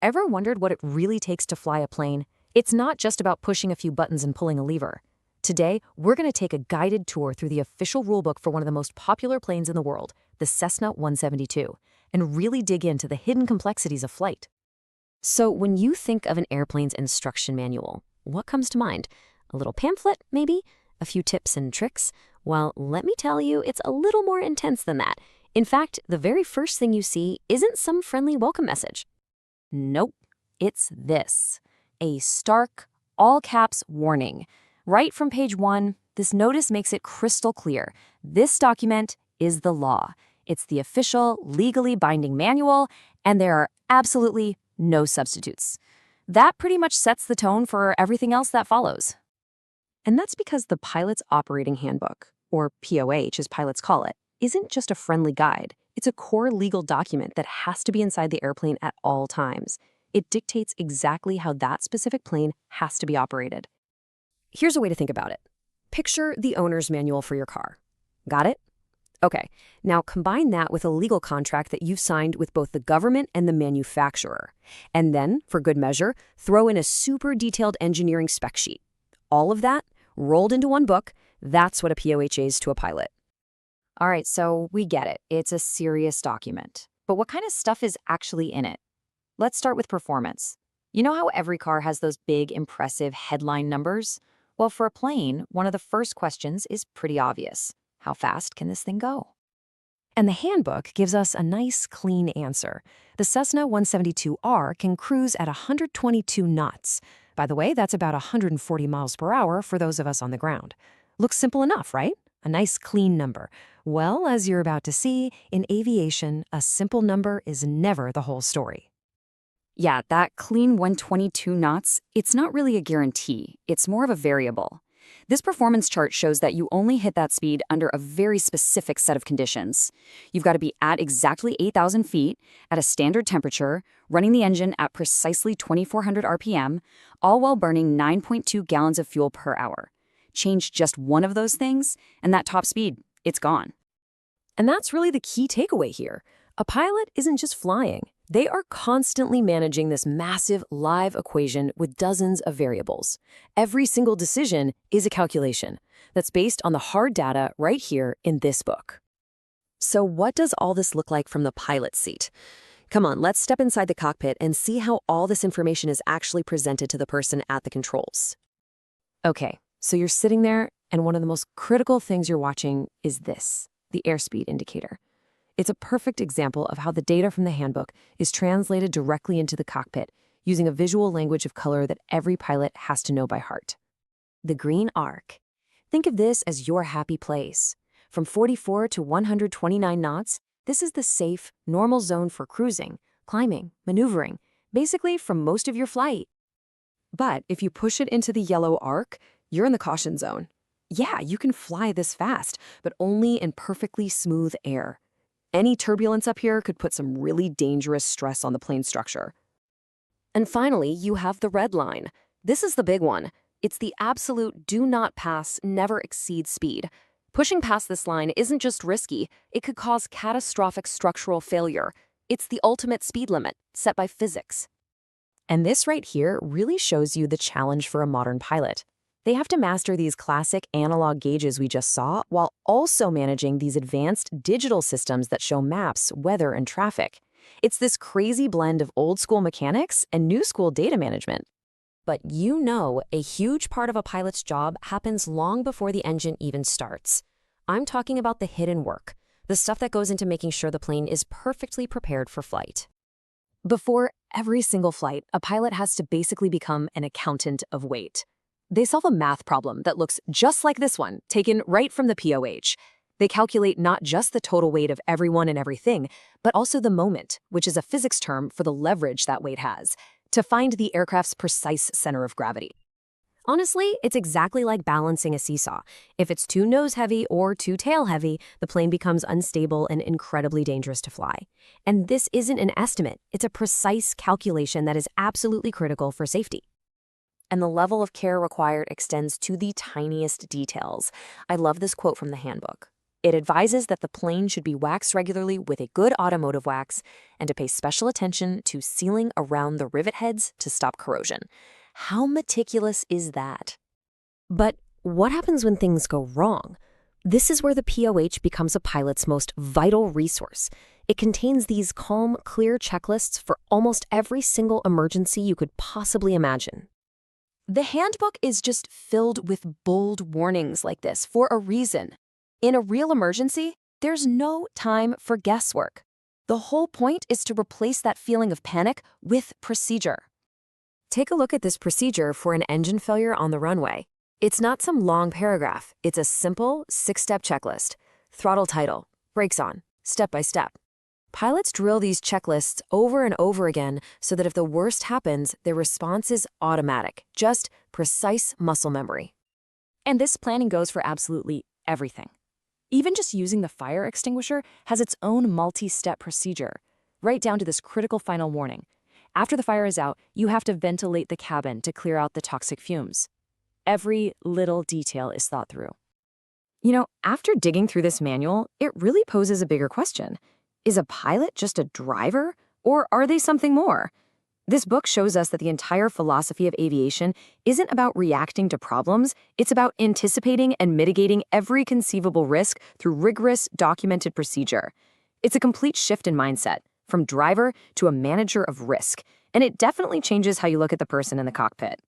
Ever wondered what it really takes to fly a plane? It's not just about pushing a few buttons and pulling a lever. Today, we're going to take a guided tour through the official rulebook for one of the most popular planes in the world, the Cessna 172, and really dig into the hidden complexities of flight. So when you think of an airplane's instruction manual, what comes to mind? A little pamphlet, maybe? A few tips and tricks? Well, let me tell you, it's a little more intense than that. In fact, the very first thing you see isn't some friendly welcome message. Nope, it's this. A stark, all-caps warning. Right from page 1, this notice makes it crystal clear. This document is the law. It's the official, legally binding manual, and there are absolutely no substitutes. That pretty much sets the tone for everything else that follows. And that's because the Pilot's Operating Handbook, or POH as pilots call it, isn't just a friendly guide. It's a core legal document that has to be inside the airplane at all times. It dictates exactly how that specific plane has to be operated. Here's a way to think about it. Picture the owner's manual for your car. Got it? Okay, now combine that with a legal contract that you've signed with both the government and the manufacturer. And then, for good measure, throw in a super detailed engineering spec sheet. All of that, rolled into one book, that's what a POH is to a pilot. All right, so we get it. It's a serious document. But what kind of stuff is actually in it? Let's start with performance. You know how every car has those big, impressive headline numbers? Well, for a plane, one of the first questions is pretty obvious. How fast can this thing go? And the handbook gives us a nice, clean answer. The Cessna 172R can cruise at 122 knots. By the way, that's about 140 miles per hour for those of us on the ground. Looks simple enough, right? A nice, clean number. Well, as you're about to see, in aviation, a simple number is never the whole story. Yeah, that clean 122 knots, it's not really a guarantee. It's more of a variable. This performance chart shows that you only hit that speed under a very specific set of conditions. You've got to be at exactly 8,000 feet, at a standard temperature, running the engine at precisely 2,400 RPM, all while burning 9.2 gallons of fuel per hour. Change just one of those things, and that top speed, it's gone. And that's really the key takeaway here. A pilot isn't just flying. They are constantly managing this massive live equation with dozens of variables. Every single decision is a calculation that's based on the hard data right here in this book. So what does all this look like from the pilot's seat? Come on, let's step inside the cockpit and see how all this information is actually presented to the person at the controls. Okay, so you're sitting there, and one of the most critical things you're watching is this, the airspeed indicator. It's a perfect example of how the data from the handbook is translated directly into the cockpit using a visual language of color that every pilot has to know by heart. The green arc. Think of this as your happy place. From 44 to 129 knots, this is the safe, normal zone for cruising, climbing, maneuvering, basically from most of your flight. But if you push it into the yellow arc, you're in the caution zone. Yeah, you can fly this fast, but only in perfectly smooth air. Any turbulence up here could put some really dangerous stress on the plane structure. And finally, you have the red line. This is the big one. It's the absolute do not pass, never exceed speed. Pushing past this line isn't just risky, it could cause catastrophic structural failure. It's the ultimate speed limit, set by physics. And this right here really shows you the challenge for a modern pilot. They have to master these classic analog gauges we just saw while also managing these advanced digital systems that show maps, weather, and traffic. It's this crazy blend of old-school mechanics and new-school data management. But you know, a huge part of a pilot's job happens long before the engine even starts. I'm talking about the hidden work, the stuff that goes into making sure the plane is perfectly prepared for flight. Before every single flight, a pilot has to basically become an accountant of weight. They solve a math problem that looks just like this one, taken right from the POH. They calculate not just the total weight of everyone and everything, but also the moment, which is a physics term for the leverage that weight has, to find the aircraft's precise center of gravity. Honestly, it's exactly like balancing a seesaw. If it's too nose-heavy or too tail-heavy, the plane becomes unstable and incredibly dangerous to fly. And this isn't an estimate. It's a precise calculation that is absolutely critical for safety. And the level of care required extends to the tiniest details. I love this quote from the handbook. It advises that the plane should be waxed regularly with a good automotive wax and to pay special attention to sealing around the rivet heads to stop corrosion. How meticulous is that? But what happens when things go wrong? This is where the POH becomes a pilot's most vital resource. It contains these calm, clear checklists for almost every single emergency you could possibly imagine. The handbook is just filled with bold warnings like this for a reason. In a real emergency, there's no time for guesswork. The whole point is to replace that feeling of panic with procedure. Take a look at this procedure for an engine failure on the runway. It's not some long paragraph. It's a simple 6-step checklist. Throttle title, brakes on, step by step. Pilots drill these checklists over and over again so that if the worst happens, their response is automatic, just precise muscle memory. And this planning goes for absolutely everything. Even just using the fire extinguisher has its own multi-step procedure, right down to this critical final warning. After the fire is out, you have to ventilate the cabin to clear out the toxic fumes. Every little detail is thought through. After digging through this manual, it really poses a bigger question. Is a pilot just a driver, or are they something more? This book shows us that the entire philosophy of aviation isn't about reacting to problems, it's about anticipating and mitigating every conceivable risk through rigorous, documented procedure. It's a complete shift in mindset, from driver to a manager of risk, and it definitely changes how you look at the person in the cockpit.